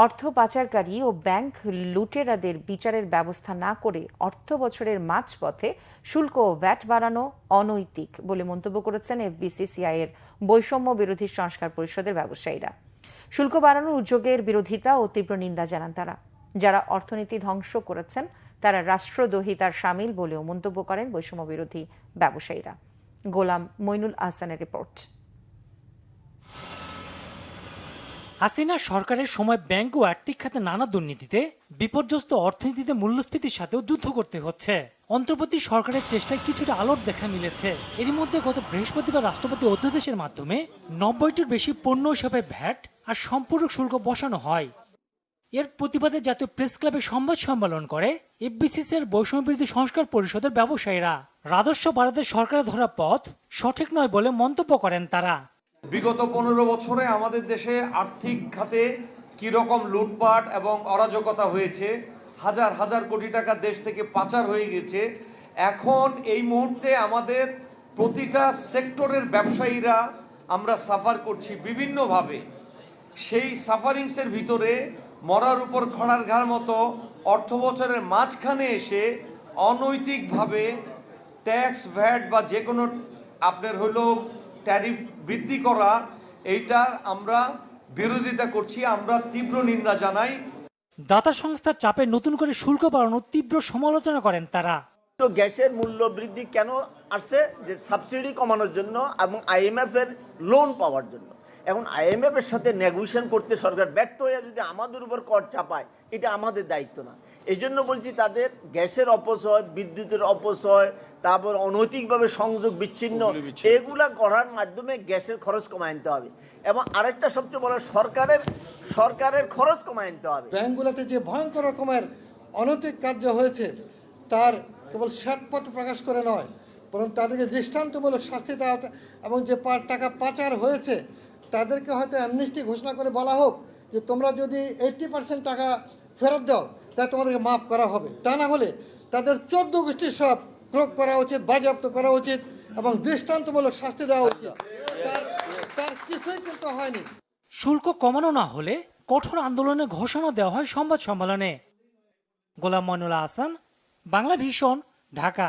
অর্থ পাচারকারী ও ব্যাংক লুটেরাদের বিচারের ব্যবস্থা না করে অর্থ বছরের মাঝপথে শুল্ক ও ভ্যাট বাড়ানো অনৈতিক বলে মন্তব্য করেছেন এফবিসিসিআই এর বৈষম্য বিরোধী সংস্কার পরিষদের ব্যবসায়ীরা। শুল্ক বাড়ানোর উদ্যোগের বিরোধিতা ও তীব্র নিন্দা জানান তারা। যারা অর্থনীতি ধ্বংস করেছেন তারা রাষ্ট্রদ্রোহিতার শামিল বলেও মন্তব্য করেন বৈষম্য বিরোধী ব্যবসায়ীরা। গোলাম মইনুল আহসানের রিপোর্ট। হাসিনা সরকারের সময় ব্যাংক ও আর্থিক খাতে নানা দুর্নীতিতে বিপর্যস্ত অর্থনীতিতে মূল্যস্ফীতির সাথেও যুদ্ধ করতে হচ্ছে। অন্তর্বর্তী সরকারের চেষ্টায় কিছুটা আলোর দেখা মিলেছে। এরই মধ্যে গত বৃহস্পতিবার রাষ্ট্রপতি অধ্যাদেশের মাধ্যমে 90টির বেশি পণ্য হিসাবে ভ্যাট আর সম্পূরক শুল্ক বসানো হয়। এর প্রতিবাদে জাতীয় প্রেস ক্লাবে সংবাদ সম্মেলন করে এফবিসিসির বৈষম্য বিরোধী সংস্কার পরিষদের ব্যবসায়ীরা। রাজস্ব বাড়াতে সরকারের ধরা পথ সঠিক নয় বলে মন্তব্য করেন তারা। বিগত 15 বছরে আমাদের দেশে আর্থিক খাতে কিরকম লুটপাট এবং অরাজকতা হয়েছে, হাজার হাজার কোটি টাকা দেশ থেকে পাচার হয়ে গেছে। এখন এই মুহূর্তে আমাদের প্রতিটা সেক্টরের ব্যবসায়ীরা আমরা সাফার করছি বিভিন্নভাবে। সেই সাফারিংসের ভিতরে মরার উপর খড়ার ঘাড় মতো অর্থ বছরের মাঝখানে এসে অনৈতিকভাবে ট্যাক্স ভ্যাট বা যে কোনো আপনার হলো ট্যারিফ বৃদ্ধি করা, এইটার আমরা বিরোধিতা করছি, আমরা তীব্র নিন্দা জানাই। দাতা সংস্থার চাপে নতুন করে শুল্ক বাড়ানোর তীব্র সমালোচনা করেন তারা। তো গ্যাসের মূল্য বৃদ্ধি কেন আসছে? যে সাবসিডি কমানোর জন্য এবং আইএমএফ এর লোন পাওয়ার জন্য। এখন আইএমএফ এর সাথে নেগোসিয়েশন করতে সরকার ব্যর্থ হয়ে যদি আমাদের উপর কর চাপায়, এটা আমাদের দায়িত্ব না। এই জন্য বলছি তাদের গ্যাসের অপচয়, বিদ্যুতের অপচয়, তারপর অনৈতিকভাবে সংযোগ বিচ্ছিন্ন, এগুলা করার মাধ্যমে গ্যাসের খরচ কমায় আনতে হবে। এবং আরেকটা সবচেয়ে বড়, সরকারের খরচ কমায় আনতে হবে। ব্যাংকগুলোতে যে ভয়ঙ্কর রকমের অনৈতিক কার্য হয়েছে তার কেবল শ্বেতপত্র প্রকাশ করে নয়, বরং তাদেরকে দৃষ্টান্তমূলক শাস্তি দেওয়া এবং যে টাকা পাচার হয়েছে তাদেরকে হয়তো অ্যামনেস্টি ঘোষণা করে বলা হোক যে তোমরা যদি 80% টাকা ফেরত দাও তা তোমাদেরকে মাফ করা হবে। তা না হলে তাদের 14 গোষ্ঠীর সব ক্রোক করা উচিত, বাজেয়াপ্ত করা উচিত এবং দৃষ্টান্তমূলক শাস্তি দেওয়া উচিত। তার কিছুই কিন্তু হয়নি। শুল্ক কমানো না হলে কঠোর আন্দোলনের ঘোষণা দেওয়া হয় সংবাদ সম্মেলনে। গোলাম মইনুল আহসান, বাংলা ভিশন, ঢাকা।